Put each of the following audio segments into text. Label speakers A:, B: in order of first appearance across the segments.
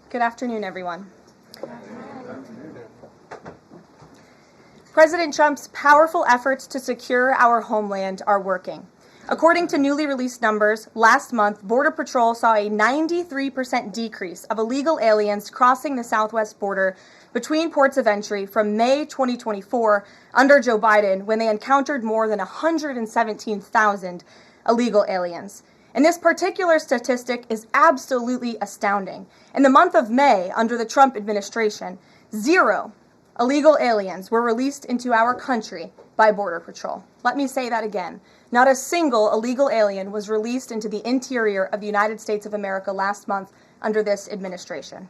A: Good afternoon, everyone. President Trump's powerful efforts to secure our homeland are working. According to newly released numbers, last month, Border Patrol saw a 93% decrease of illegal aliens crossing the southwest border between ports of entry from May 2024 under Joe Biden, when they encountered more than 117,000 illegal aliens. And this particular statistic is absolutely astounding. In the month of May, under the Trump administration, 0 illegal aliens were released into our country by Border Patrol. Let me say that again. Not a single illegal alien was released into the interior of the United States of America last month under this administration.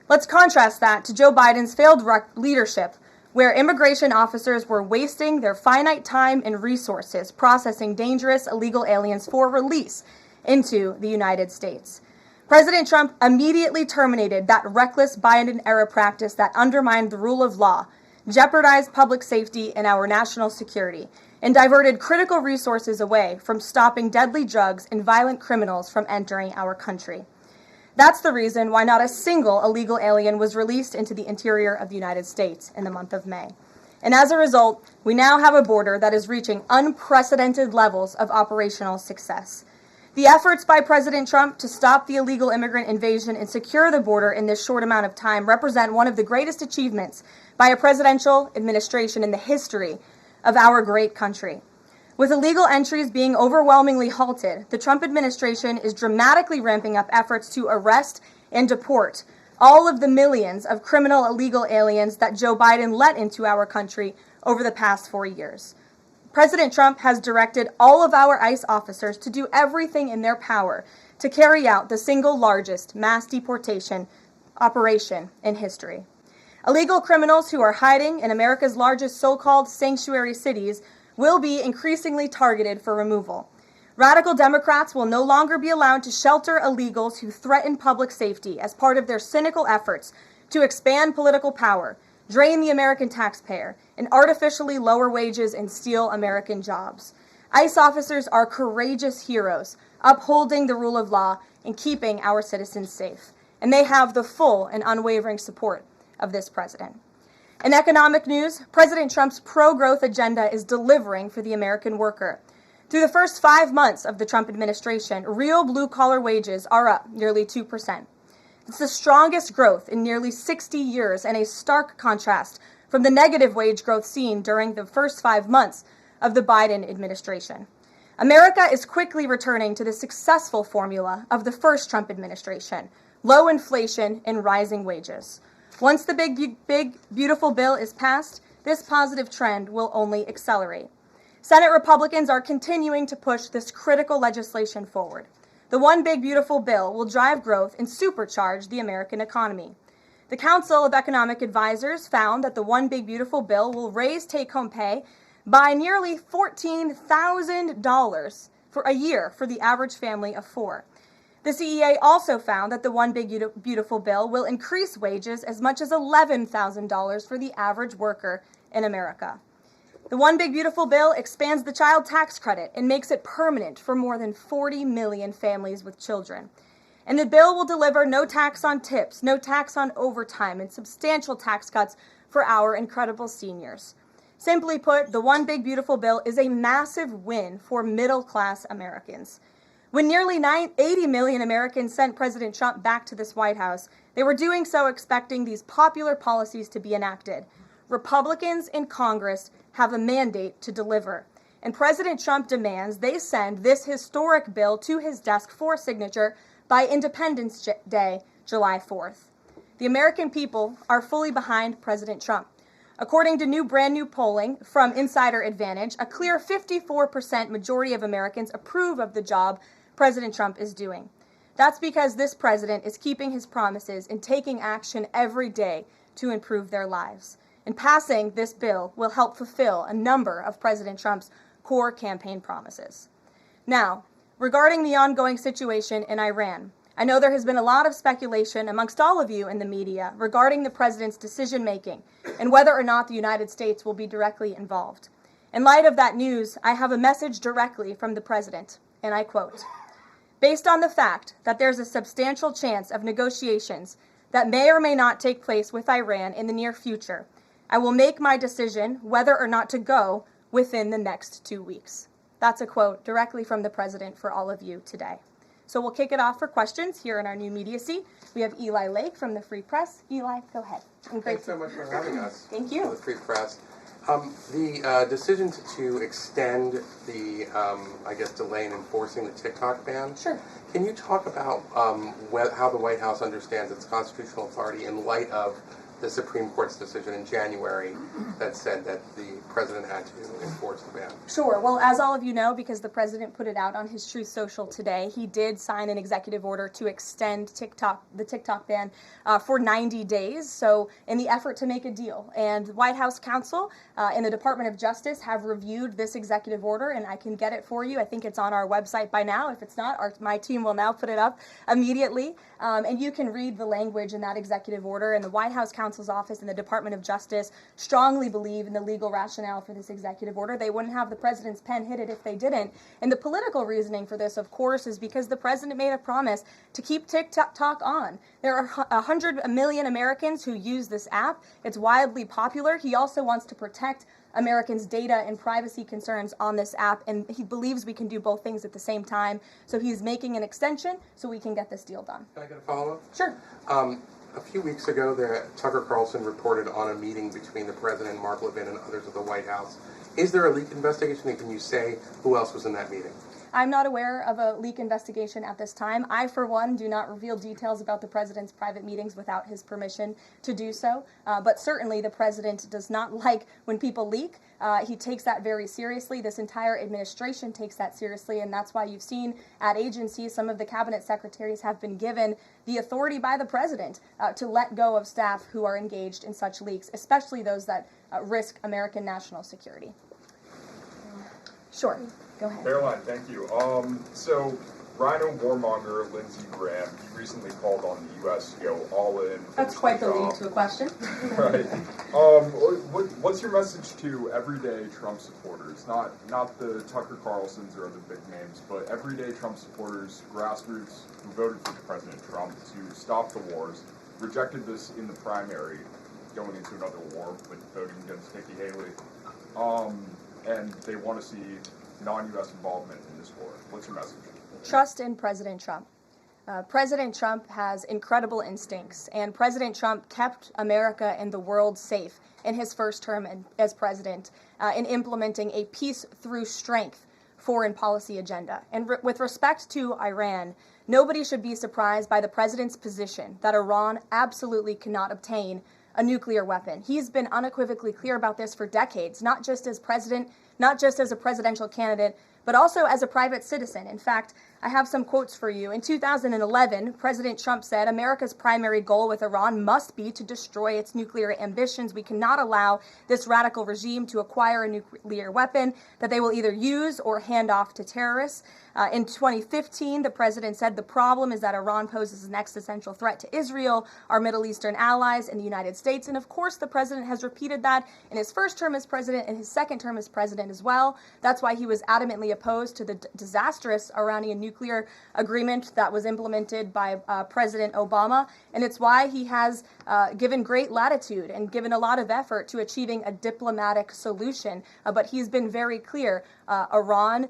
A: Let's contrast that to Joe Biden's failed leadership, where immigration officers were wasting their finite time and resources processing dangerous illegal aliens for release into the United States. President Trump immediately terminated that reckless Biden-era practice that undermined the rule of law, jeopardized public safety and our national security, and diverted critical resources away from stopping deadly drugs and violent criminals from entering our country. That's the reason why not a single illegal alien was released into the interior of the United States in the month of May. And as a result, we now have a border that is reaching unprecedented levels of operational success. The efforts by President Trump to stop the illegal immigrant invasion and secure the border in this short amount of time represent one of the greatest achievements by a presidential administration in the history of our great country. With illegal entries being overwhelmingly halted, the Trump administration is dramatically ramping up efforts to arrest and deport all of the millions of criminal illegal aliens that Joe Biden let into our country over the past 4 years. President Trump has directed all of our ICE officers to do everything in their power to carry out the single largest mass deportation operation in history. Illegal criminals who are hiding in America's largest so-called sanctuary cities will be increasingly targeted for removal. Radical Democrats will no longer be allowed to shelter illegals who threaten public safety as part of their cynical efforts to expand political power, drain the American taxpayer, and artificially lower wages and steal American jobs. ICE officers are courageous heroes, upholding the rule of law and keeping our citizens safe. And they have the full and unwavering support of this president. In economic news, President Trump's pro-growth agenda is delivering for the American worker. Through the first 5 months of the Trump administration, real blue-collar wages are up nearly 2%. It's the strongest growth in nearly 60 years and a stark contrast from the negative wage growth seen during the first 5 months of the Biden administration. America is quickly returning to the successful formula of the first Trump administration: low inflation and rising wages. Once the big, beautiful bill is passed, this positive trend will only accelerate. Senate Republicans are continuing to push this critical legislation forward. The One Big Beautiful Bill will drive growth and supercharge the American economy. The Council of Economic Advisors found that the One Big Beautiful Bill will raise take-home pay by nearly $14,000 for a year for the average family of 4. The CEA also found that the One Big Beautiful Bill will increase wages as much as $11,000 for the average worker in America. The One Big Beautiful Bill expands the child tax credit and makes it permanent for more than 40 million families with children. And the bill will deliver no tax on tips, no tax on overtime, and substantial tax cuts for our incredible seniors. Simply put, the One Big Beautiful Bill is a massive win for middle-class Americans. When nearly 80 million Americans sent President Trump back to this White House, they were doing so expecting these popular policies to be enacted. Republicans in Congress have a mandate to deliver, and President Trump demands they send this historic bill to his desk for signature by Independence Day, July 4th. The American people are fully behind President Trump. According to brand new polling from Insider Advantage, a clear 54% majority of Americans approve of the job President Trump is doing. That's because this president is keeping his promises and taking action every day to improve their lives. And passing this bill will help fulfill a number of President Trump's core campaign promises. Now, regarding the ongoing situation in Iran, I know there has been a lot of speculation amongst all of you in the media regarding the president's decision-making and whether or not the United States will be directly involved. In light of that news, I have a message directly from the president, and I quote, "Based on the fact that there's a substantial chance of negotiations that may or may not take place with Iran in the near future. I will make my decision whether or not to go within the next 2 weeks. That's a quote directly from the president for all of you today. So we'll kick it off for questions here in our new media seat. We have Eli Lake from the Free Press. Eli, go ahead.
B: Thanks so much for having us.
A: Thank you.
B: The Free Press. The decision to extend the, delay in enforcing the TikTok ban.
A: Sure.
B: Can you talk about how the White House understands its constitutional authority in light of the Supreme Court's decision in January that said that the president had to enforce the ban?
A: Sure. Well, as all of you know, because the president put it out on his Truth Social today, he did sign an executive order to extend the TikTok ban for 90 days. So in the effort to make a deal. And the White House counsel and the Department of Justice have reviewed this executive order, and I can get it for you. I think it's on our website by now. If it's not, my team will now put it up immediately. And you can read the language in that executive order. And the White House counsel's office and the Department of Justice strongly believe in the legal rationale for this executive order. They wouldn't have the president's pen hit it if they didn't. And the political reasoning for this, of course, is because the president made a promise to keep TikTok on. There are 100 million Americans who use this app. It's wildly popular. He also wants to protect Americans' data and privacy concerns on this app, and he believes we can do both things at the same time. So he's making an extension so we can get this deal done.
B: Can I get a follow-up?
A: Sure.
B: A few weeks ago, Tucker Carlson reported on a meeting between the president, Mark Levin, and others at the White House. Is there a leak investigation, and can you say who else was in that meeting?
A: I'm not aware of a leak investigation at this time. I, for one, do not reveal details about the president's private meetings without his permission to do so. But certainly the president does not like when people leak. He takes that very seriously. This entire administration takes that seriously, and that's why you've seen at agencies some of the cabinet secretaries have been given the authority by the president to let go of staff who are engaged in such leaks, especially those that risk American national security. Sure. Go ahead.
C: Karoline, thank you. So, Rhino warmonger Lindsey Graham, he recently called on the U.S. to go all in.
A: That's quite the lead to a question.
C: Right. What's your message to everyday Trump supporters? Not the Tucker Carlsons or other big names, but everyday Trump supporters, grassroots who voted for President Trump to stop the wars, rejected this in the primary, going into another war, but voting against Nikki Haley, and they want to see non-U.S. involvement in this war. What's your message?
A: Trust in President Trump. President Trump has incredible instincts, and President Trump kept America and the world safe in his first term as president in implementing a peace through strength foreign policy agenda. And with respect to Iran, nobody should be surprised by the president's position that Iran absolutely cannot obtain a nuclear weapon. He's been unequivocally clear about this for decades, not just as president, not just as a presidential candidate, but also as a private citizen. In fact, I have some quotes for you. In 2011, President Trump said, America's primary goal with Iran must be to destroy its nuclear ambitions. We cannot allow this radical regime to acquire a nuclear weapon that they will either use or hand off to terrorists. In 2015, the president said the problem is that Iran poses an existential threat to Israel, our Middle Eastern allies, and the United States. And of course, the president has repeated that in his first term as president and his second term as president as well. That's why he was adamantly opposed to the disastrous Iranian nuclear agreement that was implemented by President Obama. And it's why he has given great latitude and given a lot of effort to achieving a diplomatic solution. But he's been very clear. Iran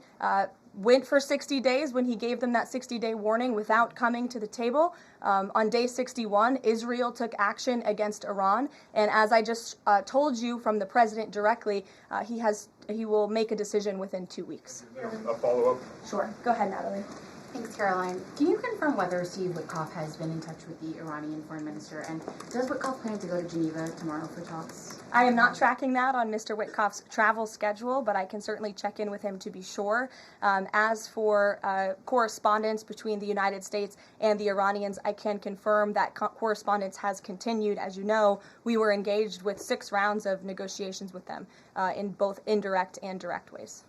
A: went for 60 days when he gave them that 60-day warning without coming to the table. On day 61, Israel took action against Iran. And as I just told you from the president directly, he will make a decision within 2 weeks.
C: A follow-up?
A: Sure. Go ahead, Natalie.
D: Thanks, Karoline. Can you confirm whether Steve Witkoff has been in touch with the Iranian foreign minister? And does Witkoff plan to go to Geneva tomorrow for talks?
A: I am not tracking that on Mr. Witkoff's travel schedule, but I can certainly check in with him to be sure. As for correspondence between the United States and the Iranians, I can confirm that correspondence has continued. As you know, we were engaged with 6 rounds of negotiations with them in both indirect and direct ways.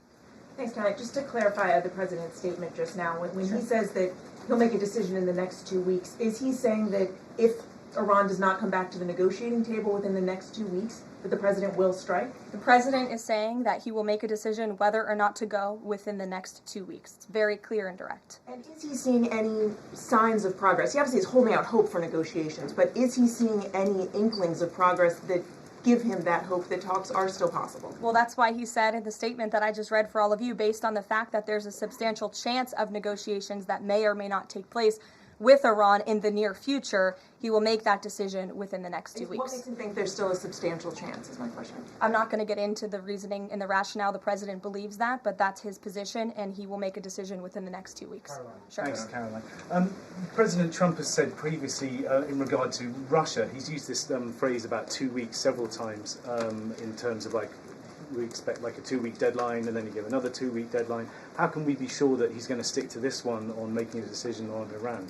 E: Thanks, Connie. Just to clarify the president's statement just now, when he says that he'll make a decision in the next 2 weeks, is he saying that if Iran does not come back to the negotiating table within the next 2 weeks, that the president will strike?
A: The president is saying that he will make a decision whether or not to go within the next 2 weeks. It's very clear and direct.
E: And is he seeing any signs of progress? He obviously is holding out hope for negotiations, but is he seeing any inklings of progress that give him that hope that talks are still possible?
A: Well, that's why he said in the statement that I just read for all of you, based on the fact that there's a substantial chance of negotiations that may or may not take place with Iran in the near future, he will make that decision within the next 2 weeks.
E: What makes him think there's still a substantial chance, is my question.
A: I'm not going to get into the reasoning and the rationale. The president believes that, but that's his position, and he will make a decision within the next 2 weeks.
F: Karoline.
A: Sure.
F: Thanks, Karoline. President Trump has said previously in regard to Russia, he's used this phrase about 2 weeks several times in terms of like, we expect like a 2-week deadline and then you give another 2-week deadline. How can we be sure that he's going to stick to this one on making a decision on Iran?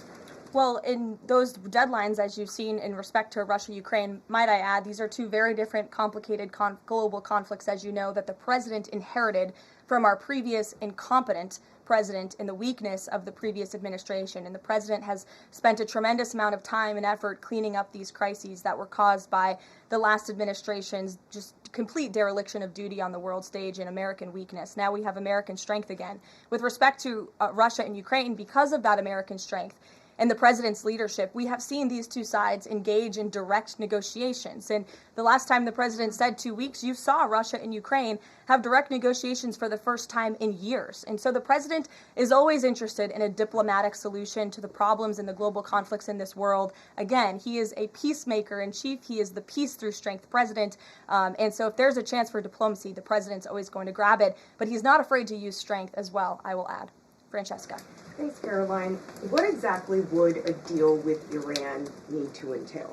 A: Well, in those deadlines, as you've seen in respect to Russia, Ukraine, might I add, these are two very different, complicated global conflicts, as you know, that the president inherited from our previous incompetent president in the weakness of the previous administration. And the president has spent a tremendous amount of time and effort cleaning up these crises that were caused by the last administration's just complete dereliction of duty on the world stage and American weakness. Now we have American strength again. With respect to Russia and Ukraine, because of that American strength, and the president's leadership, we have seen these two sides engage in direct negotiations. And the last time the president said 2 weeks, you saw Russia and Ukraine have direct negotiations for the first time in years. And so the president is always interested in a diplomatic solution to the problems and the global conflicts in this world. Again, he is a peacemaker in chief. He is the peace through strength president. And so if there's a chance for diplomacy, the president's always going to grab it. But he's not afraid to use strength as well, I will add. Francesca.
G: Thanks, Caroline. What exactly would a deal with Iran need to entail?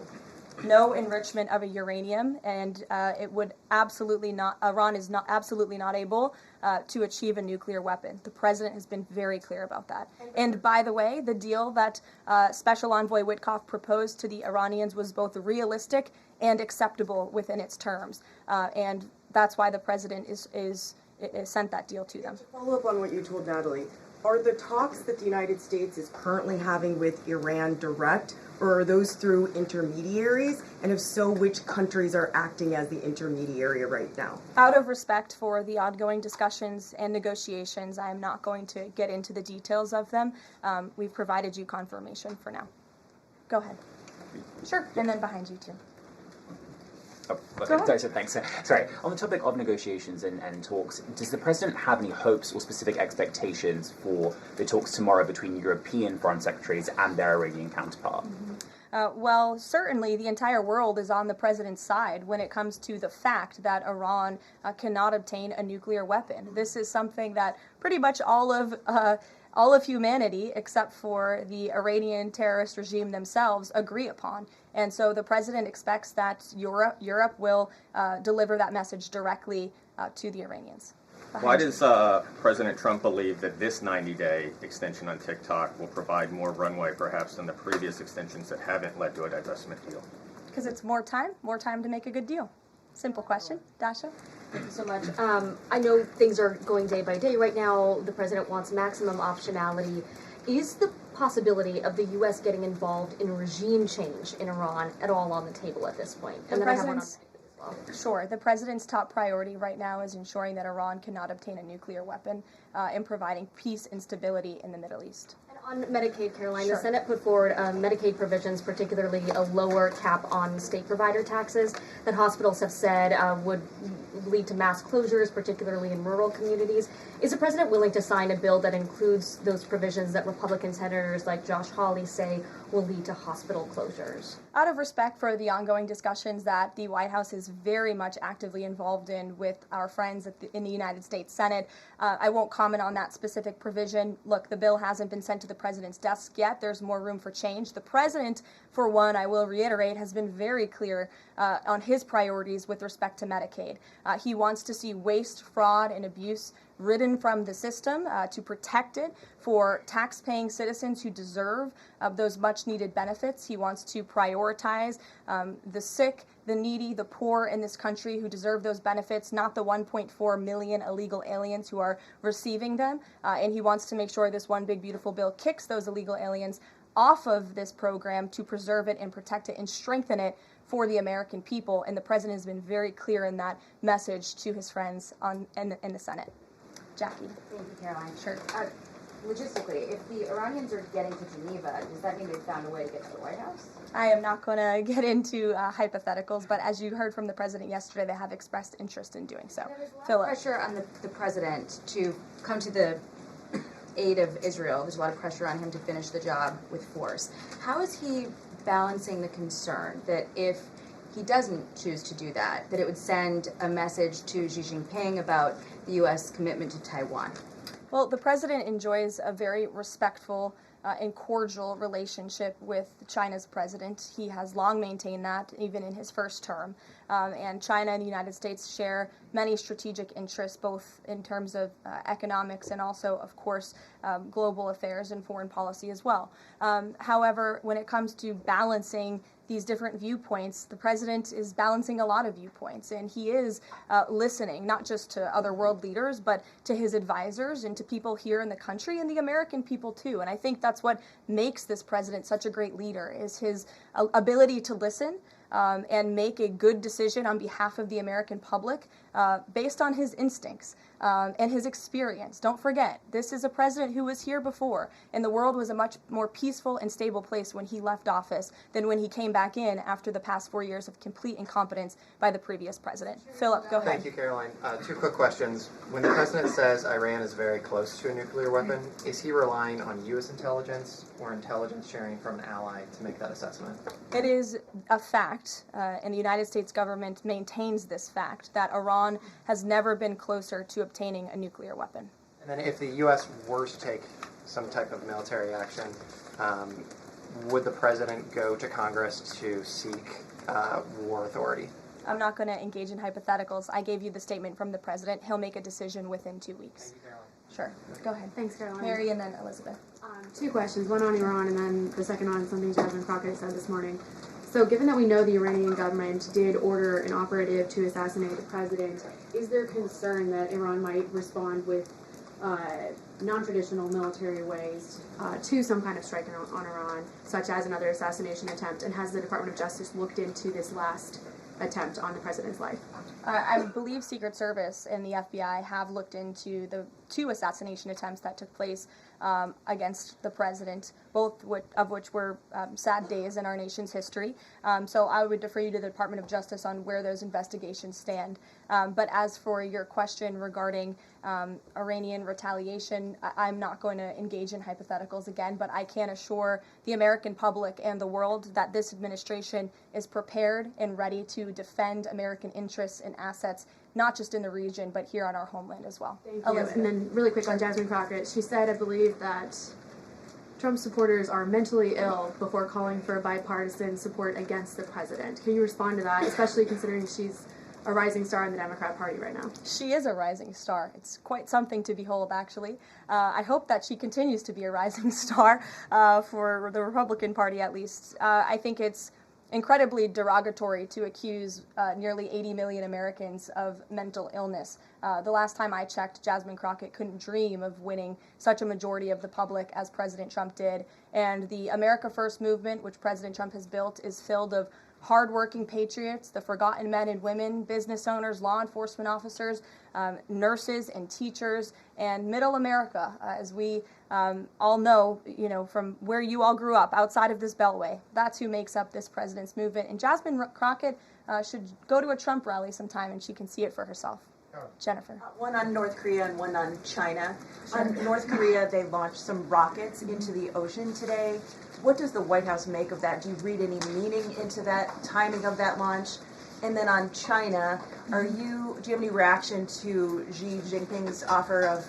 A: No enrichment of a uranium, and it would absolutely not. Iran is not absolutely not able to achieve a nuclear weapon. The president has been very clear about that. And by the way, the deal that Special Envoy Witkoff proposed to the Iranians was both realistic and acceptable within its terms, and that's why the president is sent that deal to them.
G: To follow up on what you told Natalie, are the talks that the United States is currently having with Iran direct, or are those through intermediaries? And if so, which countries are acting as the intermediary right now?
A: Out of respect for the ongoing discussions and negotiations, I am not going to get into the details of them. We've provided you confirmation for now. Go ahead. Sure, and then behind you too.
H: Oh, okay. Thanks. Sorry. On the topic of negotiations and talks, does the president have any hopes or specific expectations for the talks tomorrow between European foreign secretaries and their Iranian counterpart?
A: Well, certainly the entire world is on the president's side when it comes to the fact that Iran cannot obtain a nuclear weapon. This is something that pretty much all of humanity, except for the Iranian terrorist regime themselves, agree upon. And so the president expects that Europe will deliver that message directly to the Iranians.
I: Why does President Trump believe that this 90-day extension on TikTok will provide more runway, perhaps, than the previous extensions that haven't led to a divestment deal?
A: Because it's more time to make a good deal. Simple question. Dasha?
J: Thank you so much. I know things are going day by day right now. The president wants maximum optionality. Is the possibility of the U.S. getting involved in regime change in Iran at all on the table at this point? And then I have one on as well.
A: Sure. The president's top priority right now is ensuring that Iran cannot obtain a nuclear weapon and providing peace and stability in the Middle East.
J: On Medicaid, Caroline,
A: Sure.
J: The Senate put forward Medicaid provisions, particularly a lower cap on state provider taxes that hospitals have said would lead to mass closures, particularly in rural communities. Is the president willing to sign a bill that includes those provisions that Republican senators like Josh Hawley say will lead to hospital closures?
A: Out of respect for the ongoing discussions that the White House is very much actively involved in with our friends in the United States Senate, I won't comment on that specific provision. Look, the bill hasn't been sent to the president's desk yet. There's more room for change. The president, for one, I will reiterate, has been very clear on his priorities with respect to Medicaid. He wants to see waste, fraud, and abuse ridden from the system to protect it for tax-paying citizens who deserve those much-needed benefits. He wants to prioritize the sick, the needy, the poor in this country who deserve those benefits, not the 1.4 million illegal aliens who are receiving them. And he wants to make sure this one big beautiful bill kicks those illegal aliens off of this program to preserve it and protect it and strengthen it for the American people, and the president has been very clear in that message to his friends in the Senate. Jackie.
D: Thank you, Caroline.
A: Sure.
D: Logistically, if the Iranians are getting to Geneva, does that mean they've found a way to get to the White House?
A: I am not going to get into hypotheticals, but as you heard from the president yesterday, they have expressed interest in doing so.
D: There's a lot of
A: Philip.
D: pressure on the president to come to the aid of Israel. There's a lot of pressure on him to finish the job with force. How is he balancing the concern that if he doesn't choose to do that, that it would send a message to Xi Jinping about the U.S. commitment to Taiwan?
A: Well, the president enjoys a very respectful and cordial relationship with China's president. He has long maintained that, even in his first term. And China and the United States share many strategic interests, both in terms of economics and also, of course, global affairs and foreign policy as well. However, when it comes to balancing these different viewpoints, the president is balancing a lot of viewpoints, and he is listening not just to other world leaders, but to his advisors and to people here in the country and the American people too. And I think that's what makes this president such a great leader, is his ability to listen and make a good decision on behalf of the American public based on his instincts and his experience. Don't forget, this is a president who was here before, and the world was a much more peaceful and stable place when he left office than when he came back in after the past 4 years of complete incompetence by the previous president. Philip, go ahead.
K: Thank you, Caroline. Two quick questions. When the president says Iran is very close to a nuclear weapon, is he relying on U.S. intelligence or intelligence sharing from an ally to make that assessment?
A: It is a fact, and the United States government maintains this fact, that Iran has never been closer to obtaining a nuclear weapon.
K: And then if the U.S. were to take some type of military action, would the president go to Congress to seek war authority?
A: I'm not going to engage in hypotheticals. I gave you the statement from the president. He'll make a decision within 2 weeks.
K: Thank you, Caroline.
A: Sure. Go ahead.
L: Thanks, Caroline.
A: Mary and then Elizabeth.
L: Two questions, one on Iran and then the second on something Jasmine Crockett said this morning. So given that we know the Iranian government did order an operative to assassinate the president, is there concern that Iran might respond with non-traditional military ways to some kind of strike on Iran, such as another assassination attempt? And has the Department of Justice looked into this last attempt on the president's life?
A: I believe Secret Service and the FBI have looked into the 2 assassination attempts that took place against the president, both of which were sad days in our nation's history. So I would defer you to the Department of Justice on where those investigations stand. But as for your question regarding Iranian retaliation, I'm not going to engage in hypotheticals again, but I can assure the American public and the world that this administration is prepared and ready to defend American interests and assets, not just in the region, but here on our homeland as well.
L: Thank you. And then really quick on Jasmine Crockett, she said, I believe, that Trump supporters are mentally ill before calling for bipartisan support against the president. Can you respond to that, especially considering she's a rising star in the Democrat Party right now?
A: She is a rising star. It's quite something to behold, actually. I hope that she continues to be a rising star for the Republican Party, at least. I think it's incredibly derogatory to accuse nearly 80 million Americans of mental illness. The last time I checked, Jasmine Crockett couldn't dream of winning such a majority of the public as President Trump did. And the America First movement, which President Trump has built, is filled of hardworking patriots, the forgotten men and women, business owners, law enforcement officers, nurses and teachers, and middle America, as we all know, from where you all grew up, outside of this beltway. That's who makes up this president's movement. And Jasmine Crockett should go to a Trump rally sometime, and she can see it for herself. Jennifer.
E: One on North Korea and one on China. On North Korea, they launched some rockets into the ocean today. What does the White House make of that? Do you read any meaning into that timing of that launch? And then on China, do you have any reaction to Xi Jinping's offer of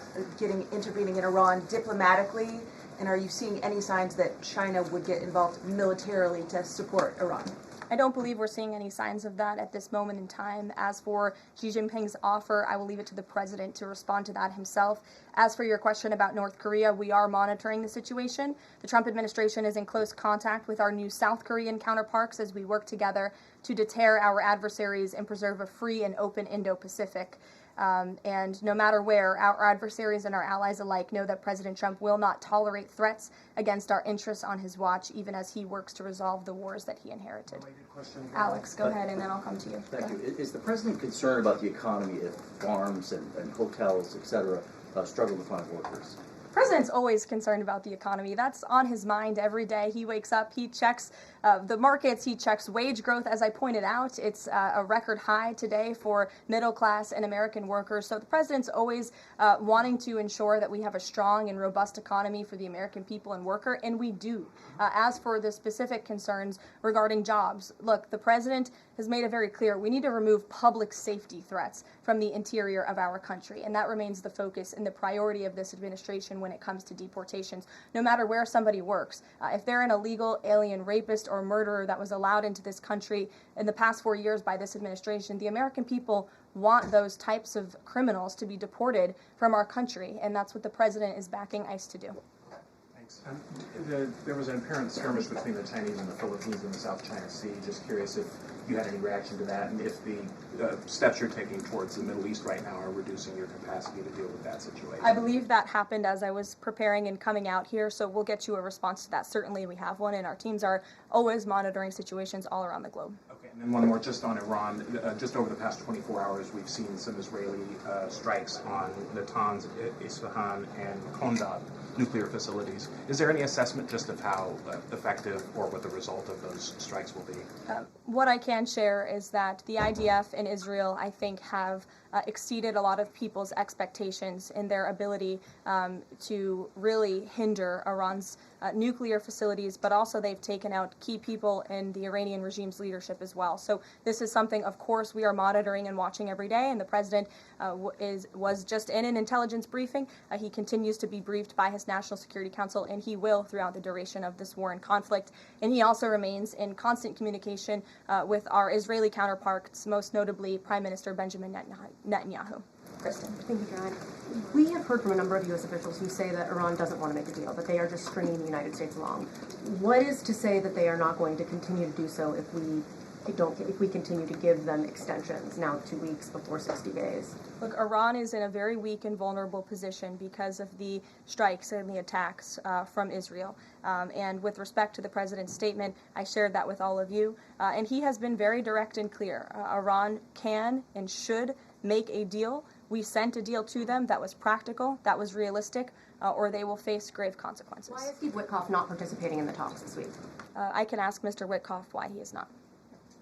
E: intervening in Iran diplomatically? And are you seeing any signs that China would get involved militarily to support Iran?
A: I don't believe we're seeing any signs of that at this moment in time. As for Xi Jinping's offer, I will leave it to the president to respond to that himself. As for your question about North Korea, we are monitoring the situation. The Trump administration is in close contact with our new South Korean counterparts as we work together to deter our adversaries and preserve a free and open Indo-Pacific. And no matter where, our adversaries and our allies alike know that President Trump will not tolerate threats against our interests on his watch, even as he works to resolve the wars that he inherited. Alex, go ahead, and then I'll come to you.
M: Thank you. Is the president concerned about the economy if farms and hotels, et cetera, struggle to find workers?
A: The president's always concerned about the economy. That's on his mind every day. He wakes up, he checks the markets, he checks wage growth. As I pointed out, it's a record high today for middle class and American workers. So the president's always wanting to ensure that we have a strong and robust economy for the American people and worker, and we do. As for the specific concerns regarding jobs, look, the president has made it very clear we need to remove public safety threats from the interior of our country, and that remains the focus and the priority of this administration when it comes to deportations, no matter where somebody works. If they're an illegal alien rapist or murderer that was allowed into this country in the past 4 years by this administration, the American people want those types of criminals to be deported from our country, and that's what the president is backing ICE to do.
N: Thanks. There was an apparent skirmish between the Chinese and the Philippines in the South China Sea. Just curious if you had any reaction to that, and if the steps you're taking towards the Middle East right now are reducing your capacity to deal with that situation.
A: I believe that happened as I was preparing and coming out here, so we'll get you a response to that. Certainly we have one, and our teams are always monitoring situations all around the globe.
N: Okay, and then one more just on Iran. Just over the past 24 hours, we've seen some Israeli strikes on Natanz, Isfahan, and Kondab nuclear facilities. Is there any assessment just of how effective or what the result of those strikes will be?
A: What I can share is that the IDF and Israel, I think, have exceeded a lot of people's expectations in their ability to really hinder Iran's nuclear facilities, but also they've taken out key people in the Iranian regime's leadership as well. So this is something, of course, we are monitoring and watching every day, and the president was just in an intelligence briefing. He continues to be briefed by his National Security Council, and he will throughout the duration of this war and conflict. And he also remains in constant communication with our Israeli counterparts, most notably Prime Minister Benjamin Netanyahu. Kristen.
O: Thank you, Caroline. We have heard from a number of U.S. officials who say that Iran doesn't want to make a deal, that they are just stringing the United States along. What is to say that they are not going to continue to do so if we continue to give them extensions, now 2 weeks before 60 days?
A: Look, Iran is in a very weak and vulnerable position because of the strikes and the attacks from Israel. And with respect to the president's statement, I shared that with all of you. And he has been very direct and clear. Iran can and should make a deal. We sent a deal to them that was practical, that was realistic, or they will face grave consequences.
O: Why is Steve Witkoff not participating in the talks this week?
A: I can ask Mr. Witkoff why he is not.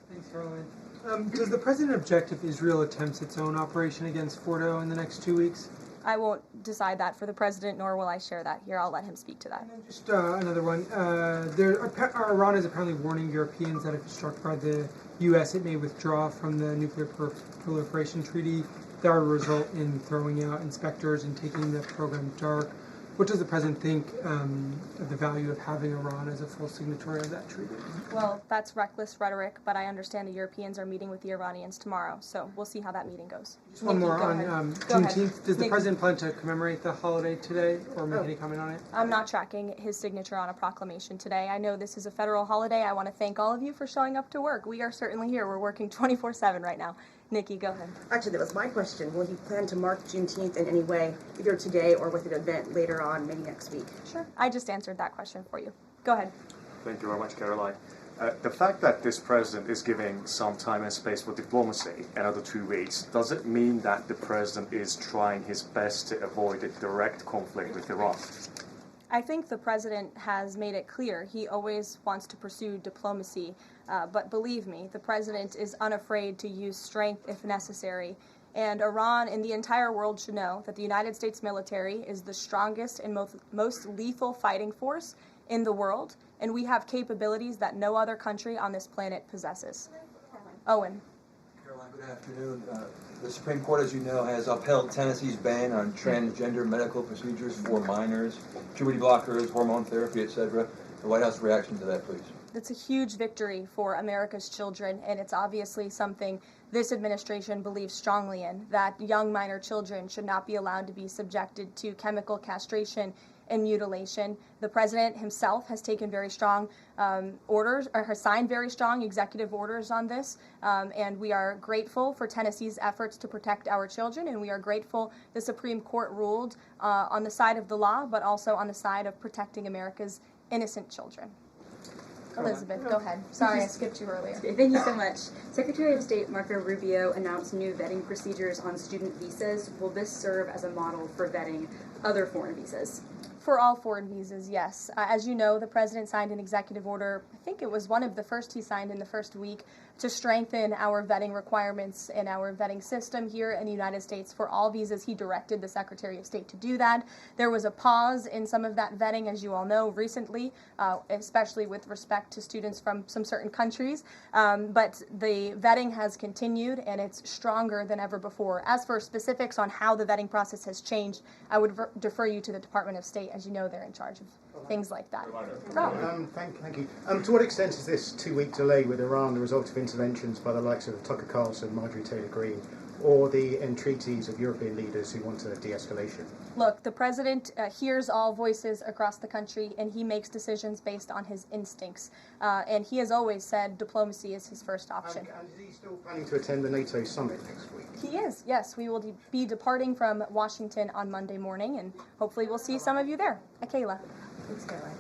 P: Thanks, Caroline. Does the president object if Israel attempts its own operation against Fordo in the next 2 weeks?
A: I won't decide that for the president, nor will I share that here. I'll let him speak to that.
P: And then just another one. Iran is apparently warning Europeans that if struck by the U.S., it may withdraw from the nuclear proliferation treaty. That would result in throwing out inspectors and taking the program dark. What does the president think of the value of having Iran as a full signatory of that treaty?
A: Well, that's reckless rhetoric, but I understand the Europeans are meeting with the Iranians tomorrow, so we'll see how that meeting goes.
P: Just one more on Juneteenth. Does the president plan to commemorate the holiday today or make any comment on it?
A: I'm not tracking his signature on a proclamation today. I know this is a federal holiday. I want to thank all of you for showing up to work. We are certainly here. We're working 24/7 right now. Nikki, go ahead.
Q: Actually, that was my question. Will he plan to mark Juneteenth in any way, either today or with an event later on, maybe next week?
A: Sure. I just answered that question for you. Go ahead.
R: Thank you very much, Caroline. The fact that this president is giving some time and space for diplomacy, another 2 weeks, does it mean that the president is trying his best to avoid a direct conflict with Iran?
A: I think the president has made it clear he always wants to pursue diplomacy, but believe me, the president is unafraid to use strength if necessary. And Iran and the entire world should know that the United States military is the strongest and most lethal fighting force in the world, and we have capabilities that no other country on this planet possesses. Owen.
S: Caroline, good afternoon. The Supreme Court, as you know, has upheld Tennessee's ban on transgender medical procedures for minors, puberty blockers, hormone therapy, etc. The White House reaction to that, please.
A: It's a huge victory for America's children, and it's obviously something this administration believes strongly in, that young minor children should not be allowed to be subjected to chemical castration and mutilation. The president himself has taken very strong orders, or has signed very strong executive orders on this, and we are grateful for Tennessee's efforts to protect our children, and we are grateful the Supreme Court ruled on the side of the law, but also on the side of protecting America's innocent children. Elizabeth, go ahead. Sorry, I skipped you earlier.
T: Thank you so much. Secretary of State Marco Rubio announced new vetting procedures on student visas. Will this serve as a model for vetting other foreign visas?
A: For all foreign visas, yes. As you know, the president signed an executive order, I think it was one of the first he signed in the first week, to strengthen our vetting requirements and our vetting system here in the United States for all visas. He directed the Secretary of State to do that. There was a pause in some of that vetting, as you all know, recently, especially with respect to students from some certain countries. But the vetting has continued, and it's stronger than ever before. As for specifics on how the vetting process has changed, I would defer you to the Department of State. As you know, they're in charge of things like that.
U: Thank you. To what extent is this 2-week delay with Iran the result of interventions by the likes of Tucker Carlson, Marjorie Taylor Greene, or the entreaties of European leaders who want a de-escalation?
A: Look, the president hears all voices across the country, and he makes decisions based on his instincts. And he has always said diplomacy is his first option.
U: And is he still planning to attend the NATO summit next week?
A: He is, yes. We will be departing from Washington on Monday morning, and hopefully we'll see some of you there. Kayla.
V: Thanks, Caroline.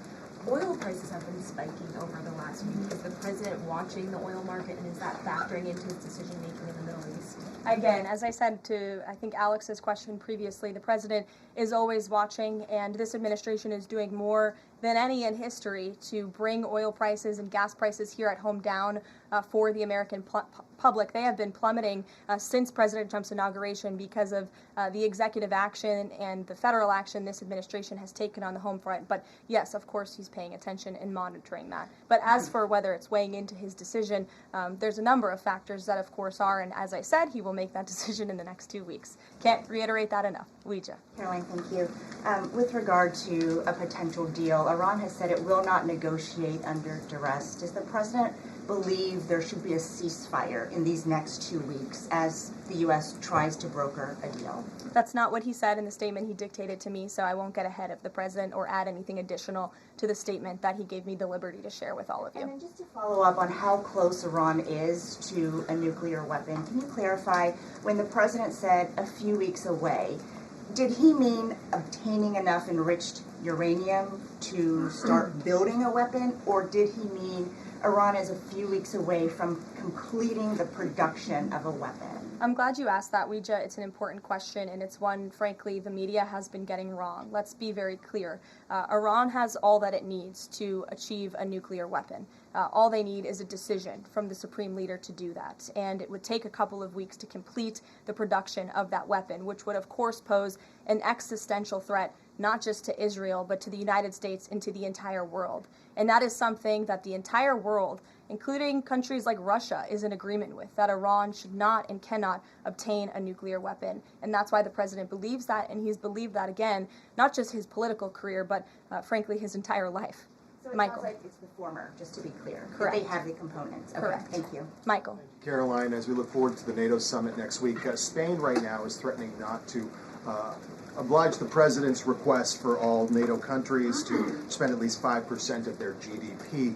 V: Oil prices have been spiking over the last week. Is the president watching the oil market, and is that factoring into his decision-making in the Middle East?
A: Again, as I said to, I think, Alex's question previously, the president is always watching, and this administration is doing more than any in history to bring oil prices and gas prices here at home down for the American public. They have been plummeting since President Trump's inauguration because of the executive action and the federal action this administration has taken on the home front. But yes, of course, he's paying attention and monitoring that. But as for whether it's weighing into his decision, there's a number of factors that, of course, are, and as I said, he will make that decision in the next 2 weeks. Can't reiterate that enough. Ouija.
W: Caroline, thank you. With regard to a potential deal, Iran has said it will not negotiate under duress. Does the president believe there should be a ceasefire in these next 2 weeks as the U.S. tries to broker a deal?
A: That's not what he said in the statement he dictated to me, so I won't get ahead of the president or add anything additional to the statement that he gave me the liberty to share with all of you.
W: And then just to follow up on how close Iran is to a nuclear weapon, can you clarify, when the president said a few weeks away, did he mean obtaining enough enriched uranium to start building a weapon, or did he mean Iran is a few weeks away from completing the production of a weapon?
A: I'm glad you asked that, Ouija. It's an important question, and it's one, frankly, the media has been getting wrong. Let's be very clear. Iran has all that it needs to achieve a nuclear weapon. All they need is a decision from the supreme leader to do that, and it would take a couple of weeks to complete the production of that weapon, which would, of course, pose an existential threat not just to Israel, but to the United States and to the entire world. And that is something that the entire world, including countries like Russia, is in agreement with, that Iran should not and cannot obtain a nuclear weapon. And that's why the president believes that, and he's believed that, again, not just his political career, but frankly, his entire life.
W: So it
A: Michael.
W: sounds like it's the former, just to be clear.
A: Correct.
W: That they have the components. Okay,
A: Correct.
W: thank you.
A: Michael.
X: Caroline, as we look forward to the NATO summit next week, Spain right now is threatening not to oblige the president's request for all NATO countries to spend at least 5% of their GDP.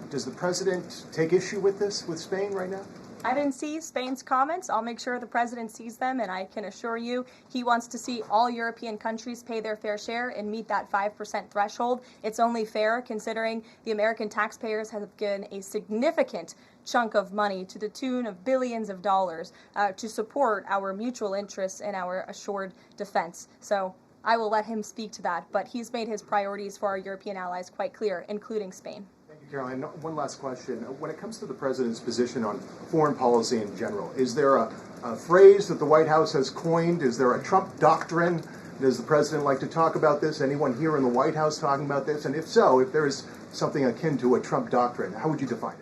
X: Does the president take issue with this, with Spain right now?
A: I didn't see Spain's comments. I'll make sure the president sees them, and I can assure you he wants to see all European countries pay their fair share and meet that 5% threshold. It's only fair considering the American taxpayers have given a significant chunk of money to the tune of billions of dollars to support our mutual interests and our assured defense. So I will let him speak to that, but he's made his priorities for our European allies quite clear, including Spain.
X: Caroline, one last question. When it comes to the president's position on foreign policy in general, is there a phrase that the White House has coined? Is there a Trump doctrine? Does the president like to talk about this? Anyone here in the White House talking about this? And if so, if there is something akin to a Trump doctrine, how would you define it?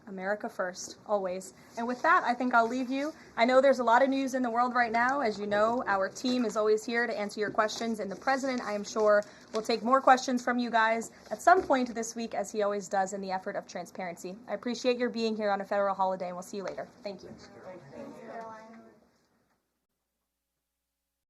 A: America first, always. And with that, I think I'll leave you. I know there's a lot of news in the world right now. As you know, our team is always here to answer your questions, and the president, I am sure, will take more questions from you guys at some point this week, as he always does in the effort of transparency. I appreciate your being here on a federal holiday, and we'll see you later. Thank you.